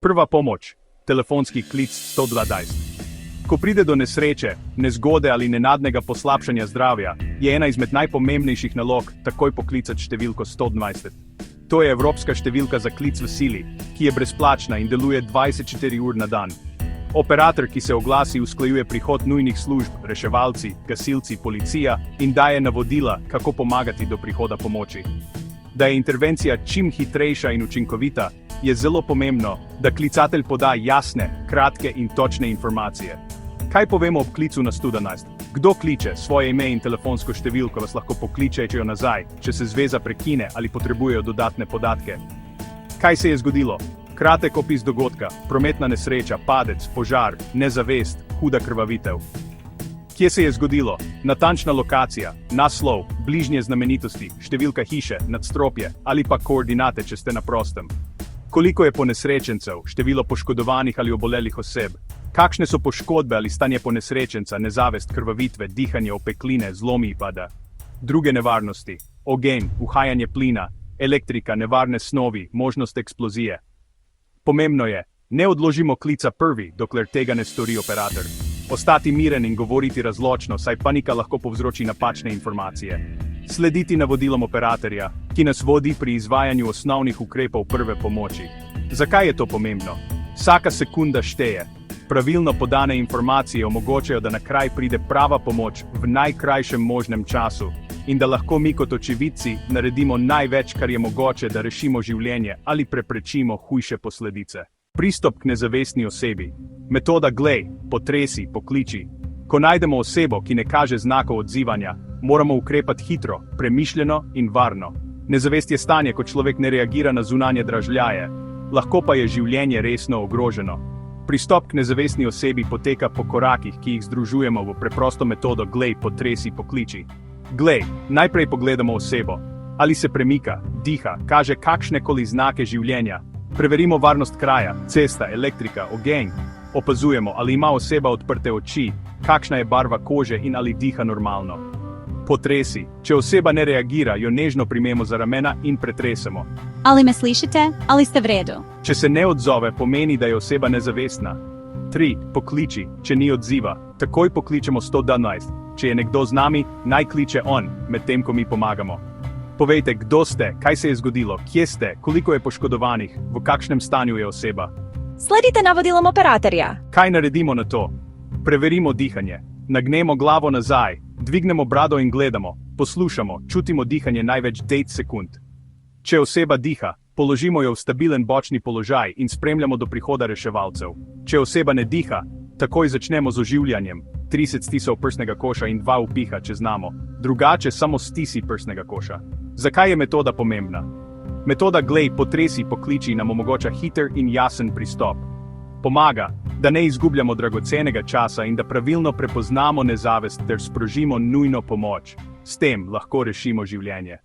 Prva pomoč, telefonski klic 112. Ko pride do nesreče, nezgode ali nenadnega poslabšanja zdravja, je ena izmed najpomembnejših nalog takoj poklicati številko 112. To je evropska številka za klic v sili, ki je brezplačna in deluje 24 ur na dan. Operator, ki se oglasi, usklajuje prihod nujnih služb, reševalci, gasilci, policija in daje navodila, kako pomagati do prihoda pomoči. Da je intervencija čim hitrejša in učinkovita, je zelo pomembno, da klicatelj poda jasne, kratke in točne informacije. Kaj povemo ob klicu na 112? Kdo kliče, svoje ime in telefonsko številko vas lahko pokličejo nazaj, če se zveza prekine ali potrebujejo dodatne podatke. Kaj se je zgodilo? Kratek opis dogodka, prometna nesreča, padec, požar, nezavest, huda krvavitev. Kje se je zgodilo? Natančna lokacija, naslov, bližnje znamenitosti, številka hiše, nadstropje ali pa koordinate, če ste na prostem. Koliko je ponesrečencev, število poškodovanih ali obolelih oseb? Kakšne so poškodbe ali stanje ponesrečenca, nezavest, krvavitve, dihanje, opekline, zlomi pada? Druge nevarnosti, ogenj, uhajanje plina, elektrika, nevarne snovi, možnost eksplozije. Pomembno je, ne odložimo klica prvi, dokler tega ne stori operator. Ostati miren in govoriti razločno, saj panika lahko povzroči napačne informacije. Slediti navodilom operatorja, ki nas vodi pri izvajanju osnovnih ukrepov prve pomoči. Zakaj je to pomembno? Vsaka sekunda šteje. Pravilno podane informacije omogočajo, da na kraj pride prava pomoč v najkrajšem možnem času in da lahko mi kot očividci naredimo največ, kar je mogoče, da rešimo življenje ali preprečimo hujše posledice. Pristop k nezavestni osebi. Metoda glej, potresi, pokliči. Ko najdemo osebo, ki ne kaže znakov odzivanja, moramo ukrepati hitro, premišljeno in varno. Nezavest je stanje, ko človek ne reagira na zunanje dražljaje, lahko pa je življenje resno ogroženo. Pristop k nezavestni osebi poteka po korakih, ki jih združujemo v preprosto metodo glej, potresi, pokliči. Glej, najprej pogledamo osebo. Ali se premika, diha, kaže kakšnekoli znake življenja. Preverimo varnost kraja, cesta, elektrika, ogenj. Opazujemo, ali ima oseba odprte oči, kakšna je barva kože in ali diha normalno. Potresi. Če oseba ne reagira, jo nežno primemo za ramena in pretresemo. Ali me slišite, ali ste v redu? Če se ne odzove, pomeni, da je oseba nezavestna. 3. Pokliči. Če ni odziva, takoj pokličemo 112. Če je nekdo z nami, naj kliče on, medtem ko mi pomagamo. Povejte, kdo ste, kaj se je zgodilo, kje ste, koliko je poškodovanih, v kakšnem stanju je oseba. Sledite navodilom operatorja. Kaj naredimo na to? Preverimo dihanje. Nagnemo glavo nazaj, dvignemo brado in gledamo, poslušamo, čutimo dihanje največ 10 sekund. Če oseba diha, položimo jo v stabilen bočni položaj in spremljamo do prihoda reševalcev. Če oseba ne diha, takoj začnemo z oživljanjem. 30 stisov prsnega koša in 2 vpiha, če znamo. Drugače samo stisi prsnega koša. Zakaj je metoda pomembna? Metoda glej, potresi, pokliči nam omogoča hiter in jasen pristop. Pomaga, da ne izgubljamo dragocenega časa in da pravilno prepoznamo nezavest ter sprožimo nujno pomoč. S tem lahko rešimo življenje.